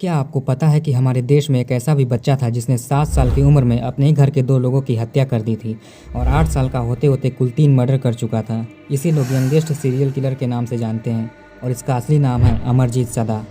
क्या आपको पता है कि हमारे देश में एक ऐसा भी बच्चा था जिसने 7 साल की उम्र में अपने ही घर के 2 लोगों की हत्या कर दी थी और 8 साल का होते होते कुल 3 मर्डर कर चुका था। इसे लोग यंगेस्ट सीरियल किलर के नाम से जानते हैं और इसका असली नाम है अमरजीत सदा।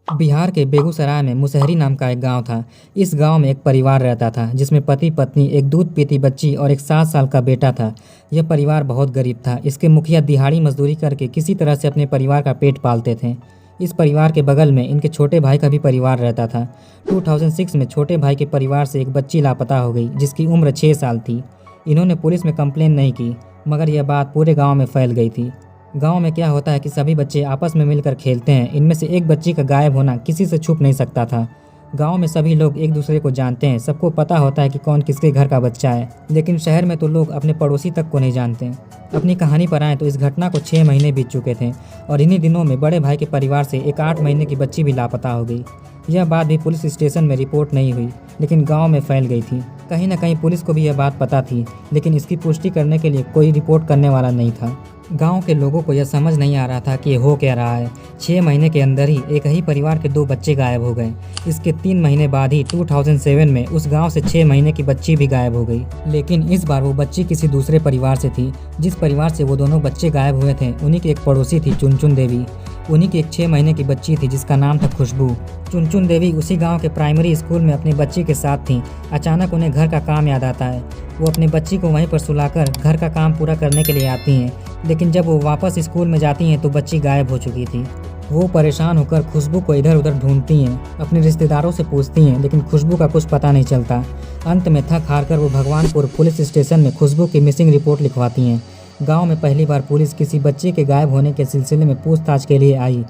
बिहार के बेगूसराय में मुसहरी नाम का एक गांव था। इस गांव में एक परिवार रहता था जिसमें पति पत्नी, एक दूध पीती बच्ची और एक 7 साल का बेटा था। यह परिवार बहुत गरीब था। इसके मुखिया दिहाड़ी मजदूरी करके किसी तरह से अपने परिवार का पेट पालते थे। इस परिवार के बगल में इनके छोटे भाई का भी परिवार रहता था। 2006 में छोटे भाई के परिवार से एक बच्ची लापता हो गई जिसकी उम्र 6 साल थी। इन्होंने पुलिस में कंप्लेन नहीं की मगर यह बात पूरे गाँव में फैल गई थी। गांव में क्या होता है कि सभी बच्चे आपस में मिलकर खेलते हैं। इनमें से एक बच्ची का गायब होना किसी से छुप नहीं सकता था। गांव में सभी लोग एक दूसरे को जानते हैं, सबको पता होता है कि कौन किसके घर का बच्चा है। लेकिन शहर में तो लोग अपने पड़ोसी तक को नहीं जानते। अपनी कहानी पर आए तो इस घटना को 6 महीने बीत चुके थे और इन्हीं दिनों में बड़े भाई के परिवार से एक 8 महीने की बच्ची भी लापता हो गई। यह बात भी पुलिस स्टेशन में रिपोर्ट नहीं हुई लेकिन गाँव में फैल गई थी। कहीं ना कहीं पुलिस को भी यह बात पता थी लेकिन इसकी पुष्टि करने के लिए कोई रिपोर्ट करने वाला नहीं था। गांव के लोगों को यह समझ नहीं आ रहा था कि ये हो क्या रहा है। 6 महीने के अंदर ही एक ही परिवार के 2 बच्चे गायब हो गए। इसके 3 महीने बाद ही 2007 में उस गांव से 6 महीने की बच्ची भी गायब हो गई। लेकिन इस बार वो बच्ची किसी दूसरे परिवार से थी। जिस परिवार से वो दोनों बच्चे गायब हुए थे उन्हीं की एक पड़ोसी थी चुनचुन देवी। उन्हीं की एक 6 महीने की बच्ची थी जिसका नाम था खुशबू। चुनचुन देवी उसी गांव के प्राइमरी स्कूल में अपनी बच्ची के साथ थीं। अचानक उन्हें घर का काम याद आता है। वो अपनी बच्ची को वहीं पर सुलाकर घर का काम पूरा करने के लिए आती हैं, लेकिन जब वो वापस स्कूल में जाती हैं तो बच्ची गायब हो चुकी थी। वो परेशान होकर खुशबू को इधर उधर ढूंढती हैं, अपने रिश्तेदारों से पूछती हैं लेकिन खुशबू का कुछ पता नहीं चलता। अंत में थक हार कर वो भगवानपुर पुलिस स्टेशन में खुशबू की मिसिंग रिपोर्ट लिखवाती हैं। गांव में पहली बार पुलिस किसी बच्चे के गायब होने के सिलसिले में पूछताछ के लिए आई।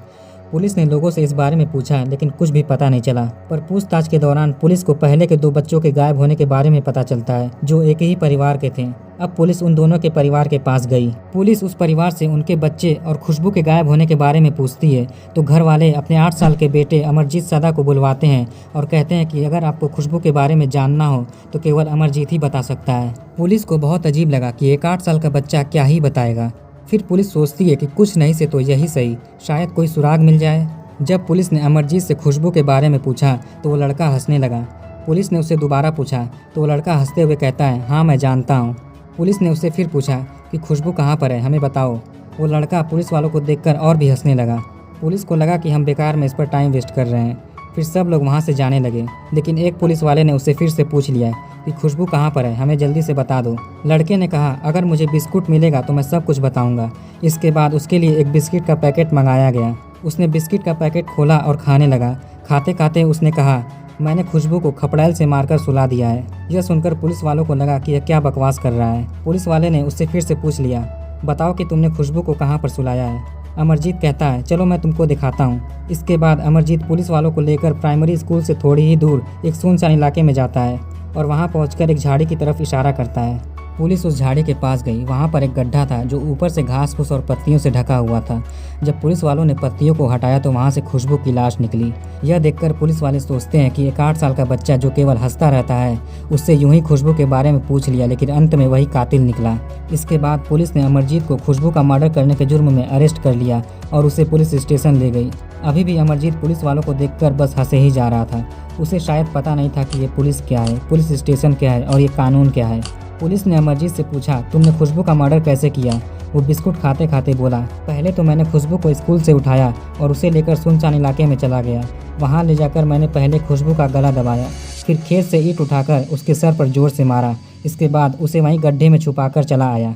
पुलिस ने लोगों से इस बारे में पूछा लेकिन कुछ भी पता नहीं चला। पर पूछताछ के दौरान पुलिस को पहले के 2 बच्चों के गायब होने के बारे में पता चलता है जो एक ही परिवार के थे। अब पुलिस उन दोनों के परिवार के पास गई। पुलिस उस परिवार से उनके बच्चे और खुशबू के गायब होने के बारे में पूछती है तो घर वाले अपने 8 साल के बेटे अमरजीत सदा को बुलवाते हैं और कहते हैं कि अगर आपको खुशबू के बारे में जानना हो तो केवल अमरजीत ही बता सकता है। पुलिस को बहुत अजीब लगा कि एक 8 साल का बच्चा क्या ही बताएगा। फिर पुलिस सोचती है कि कुछ नहीं से तो यही सही, शायद कोई सुराग मिल जाए। जब पुलिस ने अमरजीत से खुशबू के बारे में पूछा तो वो लड़का हंसने लगा। पुलिस ने उससे दोबारा पूछा तो वो लड़का हंसते हुए कहता है, हाँ मैं जानता हूँ। पुलिस ने उससे फिर पूछा कि खुशबू कहाँ पर है, हमें बताओ। वो लड़का पुलिस वालों को देखकर और भी हंसने लगा। पुलिस को लगा कि हम बेकार में इस पर टाइम वेस्ट कर रहे हैं। फिर सब लोग वहाँ से जाने लगे लेकिन एक पुलिस वाले ने उससे फिर से पूछ लिया कि खुशबू कहाँ पर है, हमें जल्दी से बता दो। लड़के ने कहा, अगर मुझे बिस्कुट मिलेगा तो मैं सब कुछ बताऊंगा। इसके बाद उसके लिए एक बिस्किट का पैकेट मंगाया गया। उसने बिस्किट का पैकेट खोला और खाने लगा। खाते खाते उसने कहा, मैंने खुशबू को खपड़ैल से मारकर सुला दिया है। यह सुनकर पुलिस वालों को लगा कि यह क्या बकवास कर रहा है। पुलिस वाले ने उससे फिर से पूछ लिया, बताओ कि तुमने खुशबू को कहाँ पर सुलाया है। अमरजीत कहता है, चलो मैं तुमको दिखाता हूँ। इसके बाद अमरजीत पुलिस वालों को लेकर प्राइमरी स्कूल से थोड़ी ही दूर एक सुनसान इलाके में जाता है और वहाँ पहुँचकर एक झाड़ी की तरफ इशारा करता है। पुलिस उस झाड़ी के पास गई। वहाँ पर एक गड्ढा था जो ऊपर से घास फूस और पत्तियों से ढका हुआ था। जब पुलिस वालों ने पत्तियों को हटाया तो वहाँ से खुशबू की लाश निकली। यह देखकर पुलिस वाले सोचते हैं कि एक 8 साल का बच्चा जो केवल हंसता रहता है उससे यूं ही खुशबू के बारे में पूछ लिया, लेकिन अंत में वही कातिल निकला। इसके बाद पुलिस ने अमरजीत को खुशबू का मर्डर करने के जुर्म में अरेस्ट कर लिया और उसे पुलिस स्टेशन ले गई। अभी भी अमरजीत पुलिस वालों को देखकर बस हंसे ही जा रहा था। उसे शायद पता नहीं था कि ये पुलिस क्या है, पुलिस स्टेशन क्या है और ये कानून क्या है। पुलिस ने अमरजीत से पूछा, तुमने खुशबू का मर्डर कैसे किया। वो बिस्कुट खाते खाते बोला, पहले तो मैंने खुशबू को स्कूल से उठाया और उसे लेकर सुनसान इलाके में चला गया। वहाँ ले जाकर मैंने पहले खुशबू का गला दबाया, फिर खेत से ईंट उठाकर उसके सर पर जोर से मारा। इसके बाद उसे वहीं गड्ढे में छुपाकर चला आया।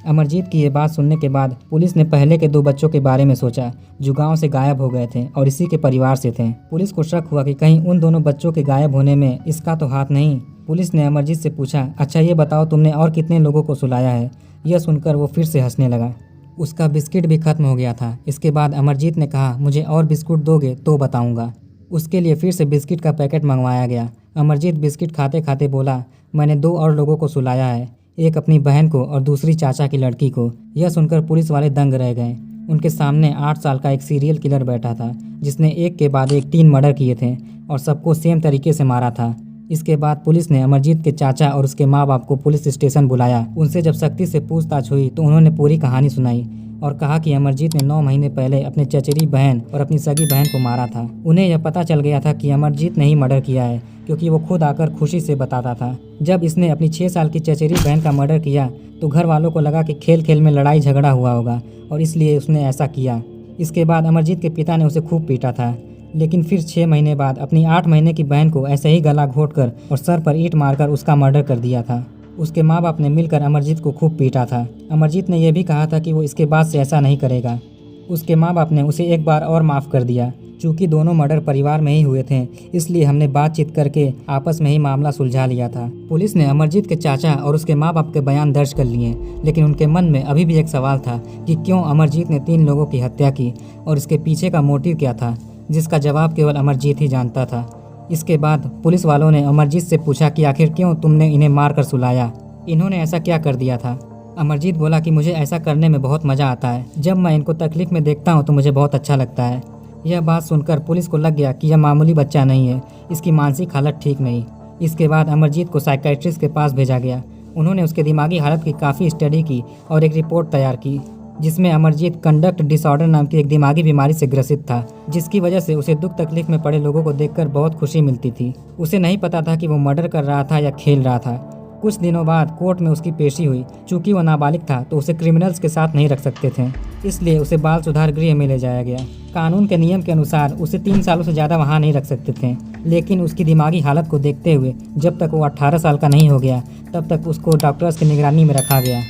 अमरजीत की ये बात सुनने के बाद पुलिस ने पहले के 2 बच्चों के बारे में सोचा जो गांव से गायब हो गए थे और इसी के परिवार से थे। पुलिस को शक हुआ कि कहीं उन दोनों बच्चों के गायब होने में इसका तो हाथ नहीं। पुलिस ने अमरजीत से पूछा, अच्छा ये बताओ तुमने और कितने लोगों को सुलाया है। यह सुनकर वो फिर से हंसने लगा। उसका बिस्किट भी खत्म हो गया था। इसके बाद अमरजीत ने कहा, मुझे और बिस्कुट दोगे तो बताऊंगा। उसके लिए फिर से बिस्किट का पैकेट मंगवाया गया। अमरजीत बिस्किट खाते खाते बोला, मैंने 2 और लोगों को सुलाया है, एक अपनी बहन को और दूसरी चाचा की लड़की को। यह सुनकर पुलिस वाले दंग रह गए। उनके सामने 8 साल का एक सीरियल किलर बैठा था जिसने एक के बाद एक 3 मर्डर किए थे और सबको सेम तरीके से मारा था। इसके बाद पुलिस ने अमरजीत के चाचा और उसके माँ बाप को पुलिस स्टेशन बुलाया। उनसे जब सख्ती से पूछताछ हुई तो उन्होंने पूरी कहानी सुनाई और कहा कि अमरजीत ने 9 महीने पहले अपने चचेरी बहन और अपनी सगी बहन को मारा था। उन्हें यह पता चल गया था कि अमरजीत ने ही मर्डर किया है, क्योंकि वो खुद आकर खुशी से बताता था। जब इसने अपनी 6 साल की चचेरी बहन का मर्डर किया तो घर वालों को लगा कि खेल खेल में लड़ाई झगड़ा हुआ होगा और इसलिए उसने ऐसा किया। इसके बाद अमरजीत के पिता ने उसे खूब पीटा था, लेकिन फिर 6 महीने बाद अपनी 8 महीने की बहन को ऐसे ही गला घोंटकर और सर पर ईंट मारकर उसका मर्डर कर दिया था। उसके माँ बाप ने मिलकर अमरजीत को खूब पीटा था। अमरजीत ने यह भी कहा था कि वो इसके बाद से ऐसा नहीं करेगा। उसके माँ बाप ने उसे एक बार और माफ़ कर दिया। चूँकि दोनों मर्डर परिवार में ही हुए थे, इसलिए हमने बातचीत करके आपस में ही मामला सुलझा लिया था। पुलिस ने अमरजीत के चाचा और उसके माँ बाप के बयान दर्ज कर लिए, लेकिन उनके मन में अभी भी एक सवाल था कि क्यों अमरजीत ने 3 लोगों की हत्या की और इसके पीछे का मोटिव क्या था, जिसका जवाब केवल अमरजीत ही जानता था। इसके बाद पुलिस वालों ने अमरजीत से पूछा कि आखिर क्यों तुमने इन्हें मार कर सुलाया, इन्होंने ऐसा क्या कर दिया था। अमरजीत बोला कि मुझे ऐसा करने में बहुत मज़ा आता है, जब मैं इनको तकलीफ़ में देखता हूँ तो मुझे बहुत अच्छा लगता है। यह बात सुनकर पुलिस को लग गया कि यह मामूली बच्चा नहीं है, इसकी मानसिक हालत ठीक नहीं। इसके बाद अमरजीत को साइकियाट्रिस्ट के पास भेजा गया। उन्होंने उसके दिमागी हालत की काफ़ी स्टडी की और एक रिपोर्ट तैयार की, जिसमें अमरजीत कंडक्ट डिसऑर्डर नाम की एक दिमागी बीमारी से ग्रसित था, जिसकी वजह से उसे दुख तकलीफ में पड़े लोगों को देखकर बहुत खुशी मिलती थी। उसे नहीं पता था कि वो मर्डर कर रहा था या खेल रहा था। कुछ दिनों बाद कोर्ट में उसकी पेशी हुई। चूँकि वह नाबालिग था तो उसे क्रिमिनल्स के साथ नहीं रख सकते थे, इसलिए उसे बाल सुधार गृह में ले जाया गया। कानून के नियम के अनुसार उसे 3 सालों से ज़्यादा वहाँ नहीं रख सकते थे, लेकिन उसकी दिमागी हालत को देखते हुए जब तक वो 18 साल का नहीं हो गया तब तक उसको डॉक्टर्स की निगरानी में रखा गया।